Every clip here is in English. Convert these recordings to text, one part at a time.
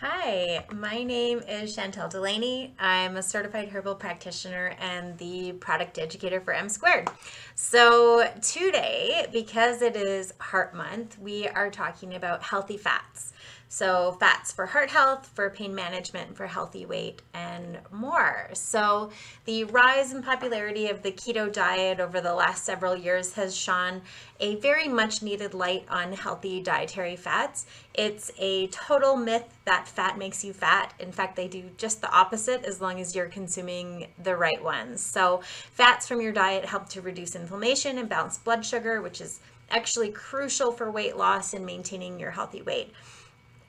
Hi, my name is Chantel Delaney. I'm a certified herbal practitioner and the product educator for M Squared. So, today, because it is Heart Month, we are talking about healthy fats. So, fats for heart health, for pain management, for healthy weight, and more. So, the rise in popularity of the keto diet over the last several years has shone a very much needed light on healthy dietary fats. It's a total myth that fat makes you fat. In fact, they do just the opposite as long as you're consuming the right ones. So, fats from your diet help to reduce inflammation and balance blood sugar, which is actually crucial for weight loss and maintaining your healthy weight.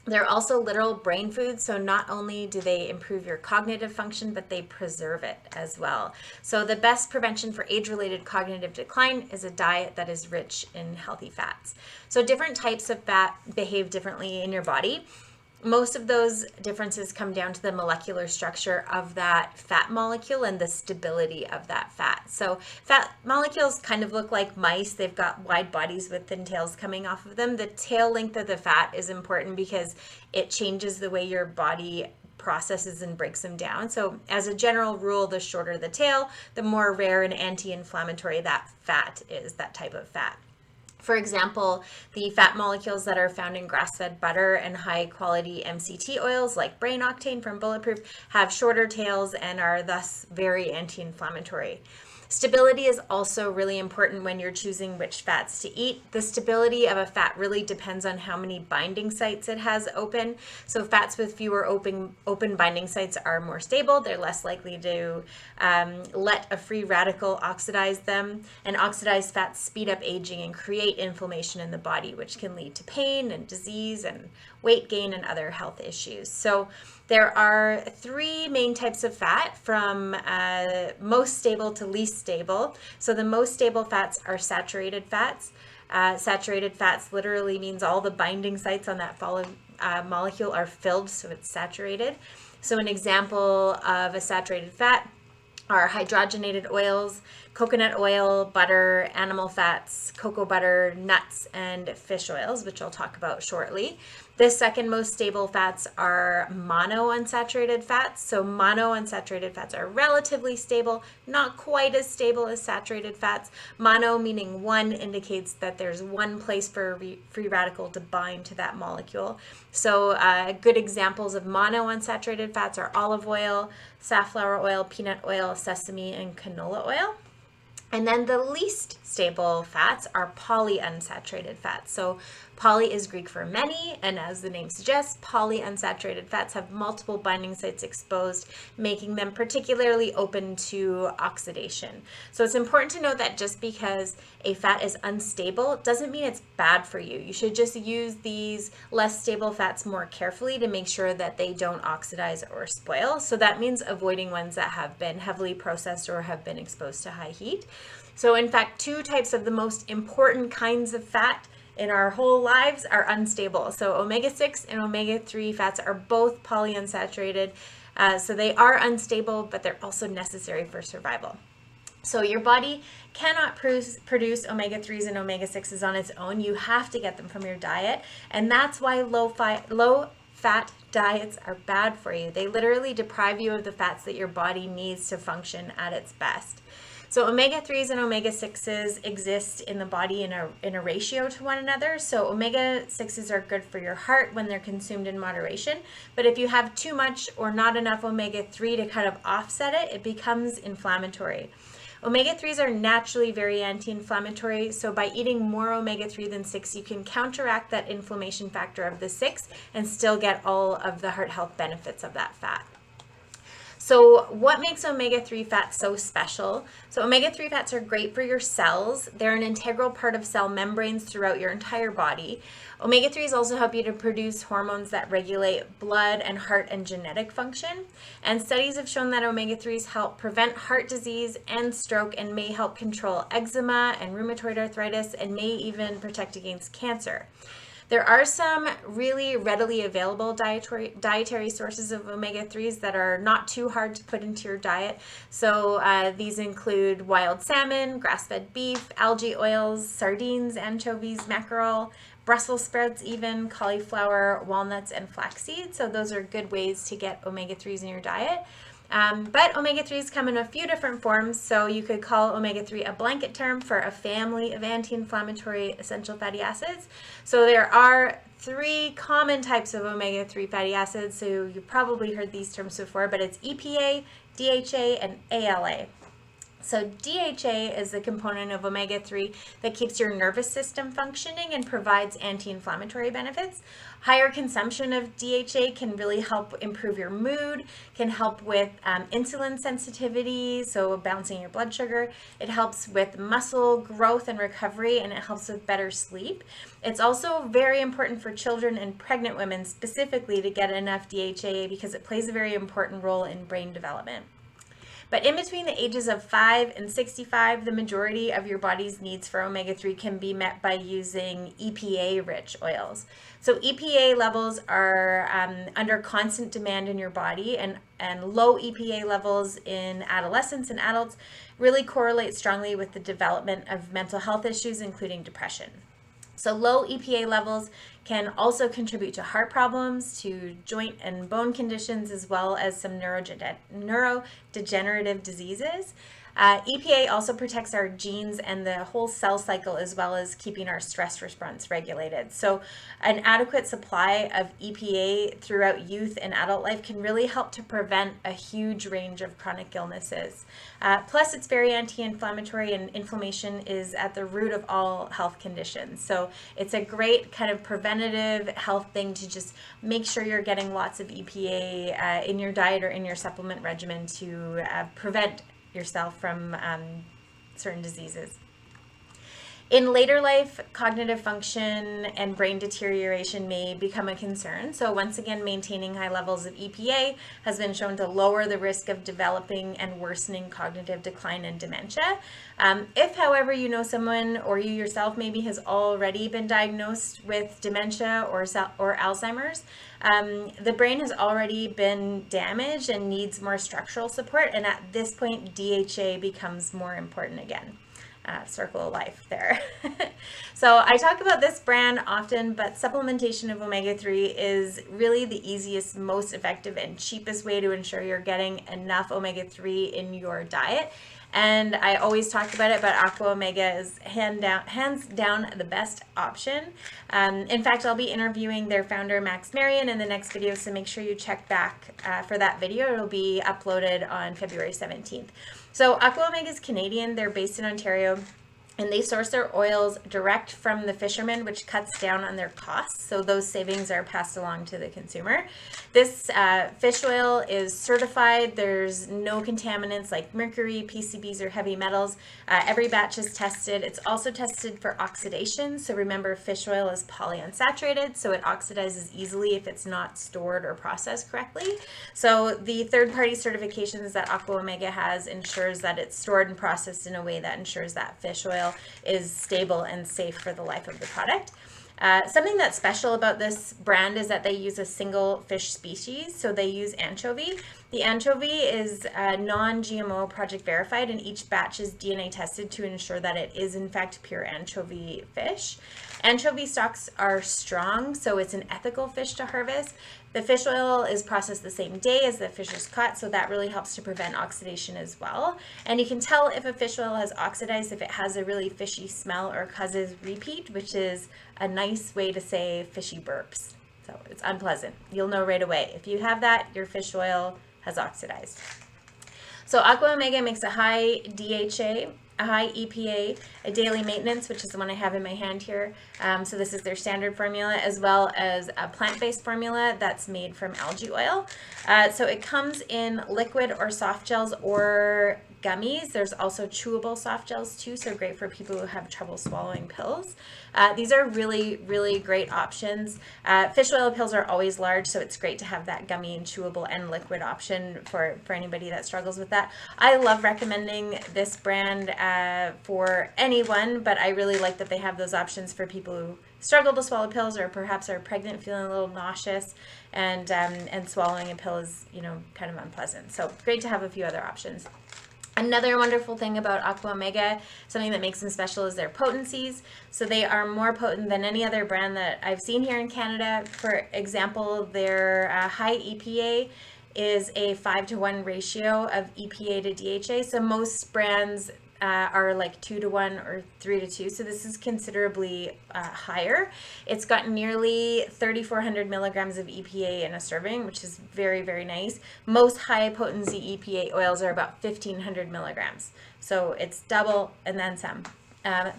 They're also literal brain foods, so not only do they improve your cognitive function, but they preserve it as well. So, the best prevention for age related cognitive decline is a diet that is rich in healthy fats. So, different types of fat behave differently in your body. Most of those differences come down to the molecular structure of that fat molecule and the stability of that fat. So, fat molecules kind of look like mice. They've got wide bodies with thin tails coming off of them. The tail length of the fat is important because it changes the way your body processes and breaks them down. So, as a general rule, the shorter the tail, the more rare and anti inflammatory that fat is, that type of fat. For example, the fat molecules that are found in grass-fed butter and high-quality MCT oils like brain octane from Bulletproof have shorter tails and are thus very anti-inflammatory. Stability is also really important when you're choosing which fats to eat. The stability of a fat really depends on how many binding sites it has open. So fats with fewer open binding sites are more stable. They're less likely to let a free radical oxidize them. And oxidized fats speed up aging and create inflammation in the body, which can lead to pain and disease and weight gain and other health issues. So there are three main types of fat, from most stable to least stable. So the most stable fats are saturated fats. Saturated fats literally means all the binding sites on that molecule are filled, so it's saturated. So an example of a saturated fat are hydrogenated oils, coconut oil, butter, animal fats, cocoa butter, nuts, and fish oils, which I'll talk about shortly. The second most stable fats are monounsaturated fats. So monounsaturated fats are relatively stable, not quite as stable as saturated fats. Mono meaning one indicates that there's one place for a free radical to bind to that molecule. So good examples of monounsaturated fats are olive oil, safflower oil, peanut oil, sesame, and canola oil. And then the least stable fats are polyunsaturated fats. So poly is Greek for many, and as the name suggests, polyunsaturated fats have multiple binding sites exposed, making them particularly open to oxidation. So it's important to note that just because a fat is unstable doesn't mean it's bad for you. You should just use these less stable fats more carefully to make sure that they don't oxidize or spoil. So that means avoiding ones that have been heavily processed or have been exposed to high heat. So in fact, two types of the most important kinds of fat in our whole lives are unstable. So omega-6 and omega-3 fats are both polyunsaturated. So they are unstable, but they're also necessary for survival. So your body cannot produce omega-3s and omega-6s on its own. You have to get them from your diet. And that's why low fat diets are bad for you. They literally deprive you of the fats that your body needs to function at its best. So omega-3s and omega-6s exist in the body in a ratio to one another. So omega-6s are good for your heart when they're consumed in moderation. But if you have too much or not enough omega-3 to kind of offset it, it becomes inflammatory. Omega-3s are naturally very anti-inflammatory, so by eating more omega-3 than 6, you can counteract that inflammation factor of the 6 and still get all of the heart health benefits of that fat. So what makes omega-3 fats so special? So omega-3 fats are great for your cells. They're an integral part of cell membranes throughout your entire body. Omega-3s also help you to produce hormones that regulate blood and heart and genetic function. And studies have shown that omega-3s help prevent heart disease and stroke and may help control eczema and rheumatoid arthritis and may even protect against cancer. There are some really readily available dietary sources of omega-3s that are not too hard to put into your diet. So these include wild salmon, grass-fed beef, algae oils, sardines, anchovies, mackerel, Brussels sprouts even, cauliflower, walnuts, and flaxseed. So those are good ways to get omega-3s in your diet. But omega-3s come in a few different forms, so you could call omega-3 a blanket term for a family of anti-inflammatory essential fatty acids. So there are 3 common types of omega-3 fatty acids, so you've probably heard these terms before, but it's EPA, DHA, and ALA. So DHA is the component of omega-3 that keeps your nervous system functioning and provides anti-inflammatory benefits. Higher consumption of DHA can really help improve your mood, can help with insulin sensitivity, so balancing your blood sugar. It helps with muscle growth and recovery, and it helps with better sleep. It's also very important for children and pregnant women specifically to get enough DHA because it plays a very important role in brain development. But in between the ages of 5 and 65, the majority of your body's needs for omega-3 can be met by using EPA-rich oils. So EPA levels are under constant demand in your body, and low EPA levels in adolescents and adults really correlate strongly with the development of mental health issues, including depression. So low EPA levels can also contribute to heart problems, to joint and bone conditions, as well as some neurodegenerative diseases. EPA also protects our genes and the whole cell cycle, as well as keeping our stress response regulated. So an adequate supply of EPA throughout youth and adult life can really help to prevent a huge range of chronic illnesses. Plus, it's very anti-inflammatory, and inflammation is at the root of all health conditions. So it's a great kind of preventative health thing to just make sure you're getting lots of EPA in your diet or in your supplement regimen to prevent yourself from certain diseases. In later life, cognitive function and brain deterioration may become a concern. So once again, maintaining high levels of EPA has been shown to lower the risk of developing and worsening cognitive decline and dementia. If, however, you know someone or you yourself maybe has already been diagnosed with dementia or Alzheimer's, the brain has already been damaged and needs more structural support, and at this point, DHA becomes more important again. Circle of life there. So I talk about this brand often, but supplementation of omega-3 is really the easiest, most effective, and cheapest way to ensure you're getting enough omega-3 in your diet. And I always talk about it, but Aqua Omega is hands down the best option. In fact, I'll be interviewing their founder, Max Marion, in the next video, so make sure you check back for that video. It'll be uploaded on February 17th. So Aqua Omega is Canadian. They're based in Ontario, and they source their oils direct from the fishermen, which cuts down on their costs. So those savings are passed along to the consumer. This fish oil is certified. There's no contaminants like mercury, PCBs, or heavy metals. Every batch is tested. It's also tested for oxidation. So remember, fish oil is polyunsaturated, so it oxidizes easily if it's not stored or processed correctly. So the third-party certifications that Aqua Omega has ensures that it's stored and processed in a way that ensures that fish oil is stable and safe for the life of the product. Something that's special about this brand is that they use a single fish species, so they use anchovy. The anchovy is non-GMO project verified, and each batch is DNA tested to ensure that it is in fact pure anchovy fish. Anchovy stocks are strong, so it's an ethical fish to harvest. The fish oil is processed the same day as the fish is caught, so that really helps to prevent oxidation as well. And you can tell if a fish oil has oxidized if it has a really fishy smell or causes repeat, which is a nice way to say fishy burps. So it's unpleasant. You'll know right away. If you have that, your fish oil has oxidized. So Aqua Omega makes a high DHA, a high EPA, a daily maintenance, which is the one I have in my hand here. So this is their standard formula, as well as a plant-based formula that's made from algae oil. So it comes in liquid or soft gels or gummies. There's also chewable soft gels too, so great for people who have trouble swallowing pills. These are really, really great options. Fish oil pills are always large, so it's great to have that gummy and chewable and liquid option for anybody that struggles with that. I love recommending this brand for anyone, but I really like that they have those options for people who struggle to swallow pills or perhaps are pregnant, feeling a little nauseous, and swallowing a pill is, kind of unpleasant. So great to have a few other options. Another wonderful thing about Aqua Omega, something that makes them special, is their potencies. So they are more potent than any other brand that I've seen here in Canada. For example, their high EPA is a 5-to-1 ratio of EPA to DHA. So most brands are like 2-to-1 or 3-to-2. So this is considerably higher. It's got nearly 3,400 milligrams of EPA in a serving, which is very, very nice. Most high potency EPA oils are about 1,500 milligrams. So it's double and then some.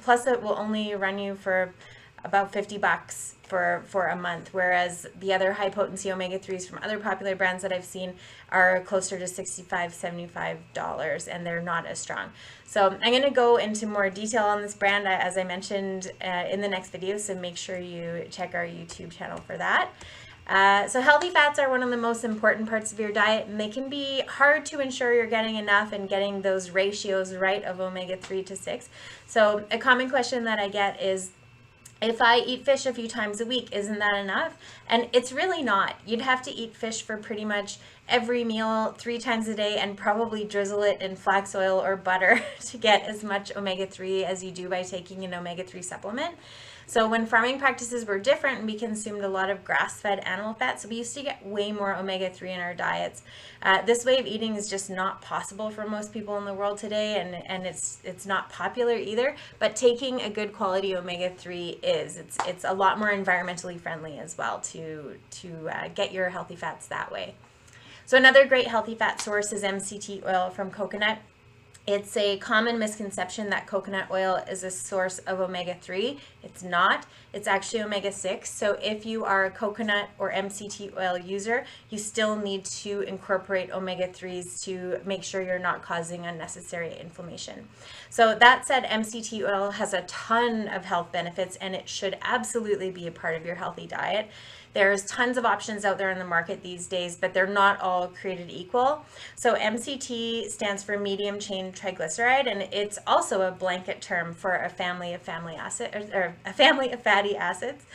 Plus it will only run you for about $50 for a month, whereas the other high potency omega-3s from other popular brands that I've seen are closer to $65-$75, and they're not as strong. So I'm going to go into more detail on this brand, as I mentioned, in the next video, so make sure you check our YouTube channel for that. So healthy fats are one of the most important parts of your diet, and they can be hard to ensure you're getting enough and getting those ratios right of omega-3 to 6. So a common question that I get is, if I eat fish a few times a week, isn't that enough? And it's really not. You'd have to eat fish for pretty much every meal 3 times a day and probably drizzle it in flax oil or butter to get as much omega-3 as you do by taking an omega-3 supplement. So when farming practices were different and we consumed a lot of grass-fed animal fat, so we used to get way more omega-3 in our diets. This way of eating is just not possible for most people in the world today, and it's not popular either. But taking a good quality omega-3 is. It's a lot more environmentally friendly as well to get your healthy fats that way. So another great healthy fat source is MCT oil from coconut. It's a common misconception that coconut oil is a source of omega-3. It's not. It's actually omega-6. So if you are a coconut or MCT oil user, you still need to incorporate omega-3s to make sure you're not causing unnecessary inflammation. So that said, MCT oil has a ton of health benefits, and it should absolutely be a part of your healthy diet. There's tons of options out there in the market these days, but they're not all created equal. So MCT stands for medium chain triglyceride, and it's also a blanket term for a family of fatty acids.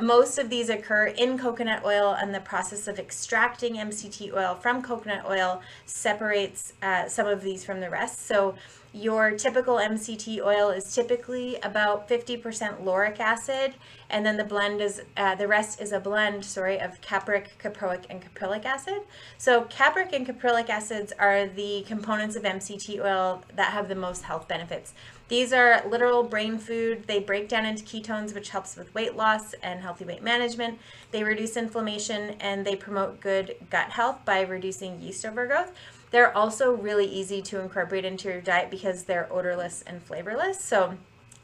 Most of these occur in coconut oil, and the process of extracting MCT oil from coconut oil separates some of these from the rest. So your typical MCT oil is typically about 50% lauric acid, and then the rest is a blend, of capric, caproic, and caprylic acid. So capric and caprylic acids are the components of MCT oil that have the most health benefits. These are literal brain food. They break down into ketones, which helps with weight loss and healthy weight management. They reduce inflammation, and they promote good gut health by reducing yeast overgrowth. They're also really easy to incorporate into your diet because they're odorless and flavorless. So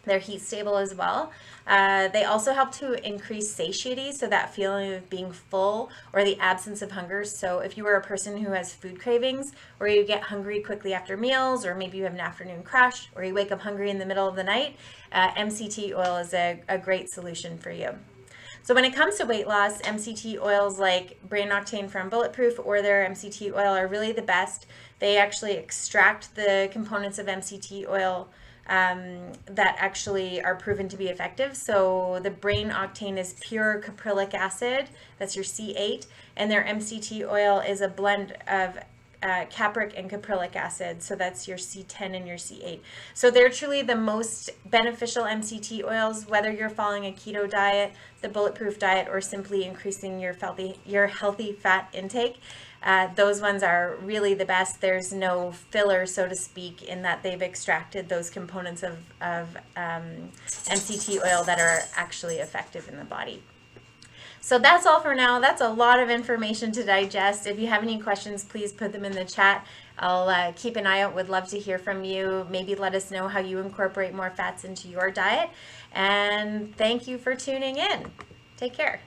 they're heat stable as well. They also help to increase satiety, so that feeling of being full or the absence of hunger. So if you are a person who has food cravings, or you get hungry quickly after meals, or maybe you have an afternoon crash, or you wake up hungry in the middle of the night, MCT oil is a great solution for you. So when it comes to weight loss, MCT oils like Brain Octane from Bulletproof or their MCT oil are really the best. They actually extract the components of MCT oil that actually are proven to be effective. So the Brain Octane is pure caprylic acid, that's your C8, and their MCT oil is a blend of capric and caprylic acid, so that's your C10 and your C8. So they're truly the most beneficial MCT oils, whether you're following a keto diet, the Bulletproof diet, or simply increasing your healthy fat intake. Those ones are really the best. There's no filler, so to speak, in that they've extracted those components of MCT oil that are actually effective in the body. So that's all for now. That's a lot of information to digest. If you have any questions, please put them in the chat. I'll keep an eye out. Would love to hear from you. Maybe let us know how you incorporate more fats into your diet. And thank you for tuning in. Take care.